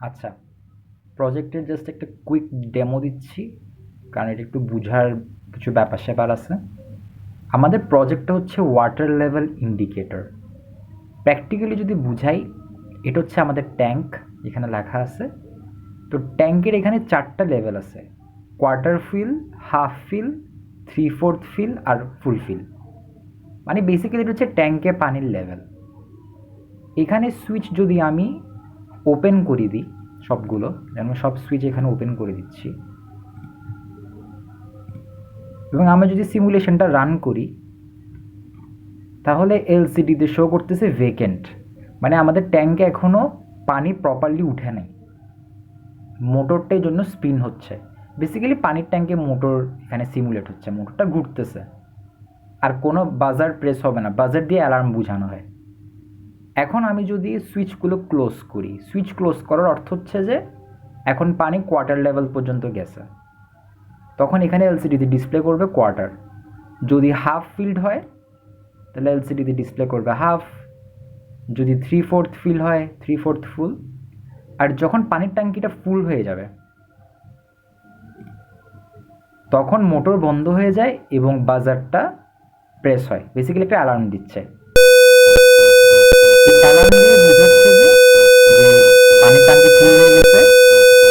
আচ্ছা, প্রজেক্টের জাস্ট একটা কুইক ডেমো দিচ্ছি, কারণ এটা একটু বুঝার কিছু ব্যাপার-স্যাপার আছে। আমাদের প্রজেক্টটা হচ্ছে ওয়াটার লেভেল ইন্ডিকেটর। প্র্যাকটিক্যালি যদি বুঝাই, এটা হচ্ছে আমাদের ট্যাঙ্ক, এখানে লেখা আছে। তো ট্যাঙ্কের এখানে ৪ টা লেভেল আছে। Quarter fill, half fill, 3/4 fill আর ফুল ফিল। মানে বেসিক্যালি এটা হচ্ছে ট্যাঙ্কে পানির লেভেল। এখানে সুইচ যদি আমি ওপেন করে দিই সবগুলো, যেমন সব সুইচ এখানে ওপেন করে দিচ্ছি, এবং আমরা যদি সিমুলেশনটা রান করি, তাহলে এলসিডিতে শো করতেছে ভেকেন্ট, মানে আমাদের ট্যাঙ্কে এখনও পানি প্রপারলি উঠে নাই, মোটরটার জন্য স্পিন হচ্ছে। বেসিক্যালি পানির ট্যাঙ্কে মোটর এখানে সিমুলেট হচ্ছে, মোটরটা ঘুরতেছে, আর কোনো বাজার প্রেস হবে না, বাজার দিয়ে অ্যালার্ম বোঝানো হয়। এখন আমি যদি সুইচগুলো ক্লোজ করি, সুইচ ক্লোজ করার অর্থ হচ্ছে যে এখন পানি কোয়ার্টার লেভেল পর্যন্ত গেছে, তখন এখানে এলসিডিতে ডিসপ্লে করবে কোয়ার্টার। যদি হাফ ফিল্ড হয় তাহলে এলসিডিতে ডিসপ্লে করবে হাফ, যদি 3/4 ফিল হয় 3/4 ফুল। আর যখন পানির ট্যাঙ্কিটা ফুল হয়ে যাবে তখন মোটর বন্ধ হয়ে যায় এবং বাজারটা প্রেস হয়, বেসিক্যালি একটা অ্যালার্ম দিচ্ছে। অ্যালার্ম দিয়ে বোঝাচ্ছে যে পানির ট্যাঙ্কি ফুল হয়ে গেছে,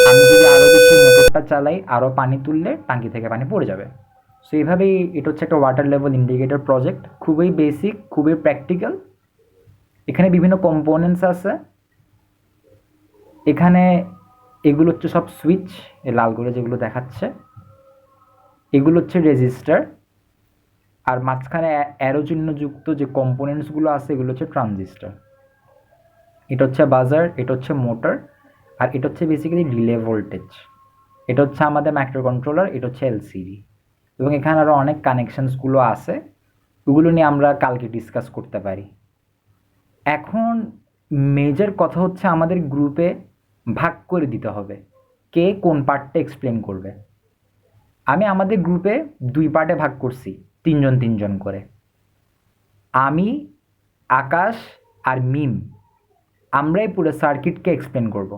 আমি যদি আরও বেশি মোটরটা চালাই, আরও পানি তুললে ট্যাঙ্কি থেকে পানি পড়ে যাবে। সো এইভাবেই এটা হচ্ছে একটা ওয়াটার লেভেল ইন্ডিকেটর প্রজেক্ট, খুবই বেসিক, খুবই প্র্যাকটিক্যাল। এখানে বিভিন্ন কম্পোনেন্টস আছে। এখানে এগুলো হচ্ছে সব সুইচ, এই লাল করে যেগুলো দেখাচ্ছে এগুলো হচ্ছে রেজিস্টার, আর মাঝখানে অ্যারো চিহ্নযুক্ত যে কম্পোনেন্টসগুলো আছে এগুলো হচ্ছে ট্রানজিস্টার। এটা হচ্ছে বাজার, এটা হচ্ছে মোটর, আর এটা হচ্ছে বেসিক্যালি রিলে ভোল্টেজ। এটা হচ্ছে আমাদের মাইক্রো কন্ট্রোলার, এটা হচ্ছে এলসিডি, এবং এখানে আরও অনেক কানেকশানসগুলো আছে, ওগুলো নিয়ে আমরা কালকে ডিসকাস করতে পারি। এখন মেজর কথা হচ্ছে আমাদের গ্রুপে ভাগ করে দিতে হবে কে কোন পার্টটা এক্সপ্লেন করবে। আমি আমাদের গ্রুপে 2 পার্টে ভাগ করছি, 3 জন 3 জন করে। আমি, আকাশ আর মিম, আমরা এই পুরো সার্কিটকে এক্সপ্লেন করব।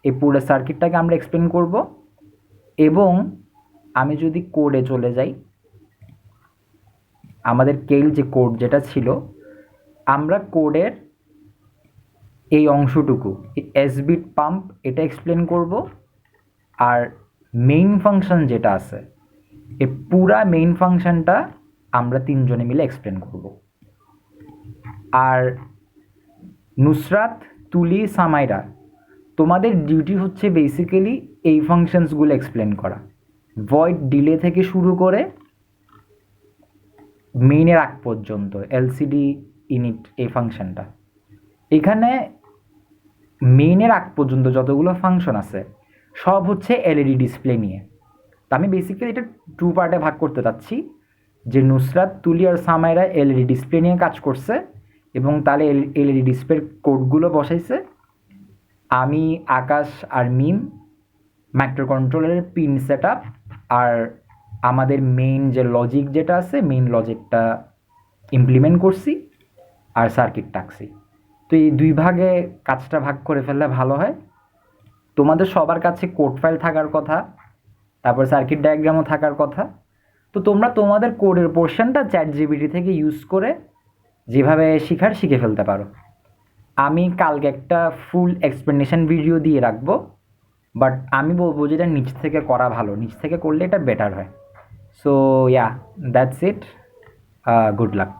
এই পুরো সার্কিটটাকে আমরা এক্সপ্লেন করব, এবং আমি যদি কোডে চলে যাই, আমাদের কেল যে কোড যেটা ছিল, আমরা কোডের এই অংশটুকু, এসবিট পাম্প, এটা এক্সপ্লেন করব। আর মেইন ফাংশন যেটা আছে, এই পুরা মেইন ফাংশনটা আমরা 3 জনে মিলে এক্সপ্লেন করব। আর নুসরাত, তুলি, সামাইরা, তোমাদের ডিউটি হচ্ছে বেসিক্যালি এই ফাংশনসগুলো এক্সপ্লেন করা, ভয়েড ডিলে থেকে শুরু করে মেইনের আগ পর্যন্ত, এলসিডি ইনিট এই ফাংশনটা। এখানে মেইনের আগ পর্যন্ত যতগুলো ফাংশন আছে সব হচ্ছে এলইডি ডিসপ্লে নিয়ে। তো আমি বেসিক্যালি এটা 2 পার্টে ভাগ করতে চাচ্ছি, যে নুসরাত, তুলি আর সামাইরা এলইডি ডিসপ্লে নিয়ে কাজ করছে এবং তাহলে এলইডি ডিসপ্লের কোডগুলো বসাইছে। আমি, আকাশ আর মিম মাইক্রো কন্ট্রোলারের পিন সেট আপ আর আমাদের মেইন যে লজিক যেটা আছে, মেইন লজিকটা ইমপ্লিমেন্ট করছি আর সার্কিট টাকছি। তো এই 2 ভাগে কাজটা ভাগ করে ফেললে ভালো হয়। তোমাদের সবার কাছে কোড ফাইল থাকার কথা, তারপর সার্কিট ডায়াগ্রামও থাকার কথা। তো তোমরা তোমাদের কোডের পোর্শনটা চ্যাটজিপিটি থেকে ইউজ করে যেভাবে শিখার শিখে ফেলতে পারো। আমি কালকে একটা ফুল এক্সপ্লেনেশন ভিডিও দিয়ে রাখবো, বাট আমি বলবো যে এটা নিচ থেকে করা ভালো, নিচ থেকে করলে এটা বেটার হয়। So yeah, that's it, good luck.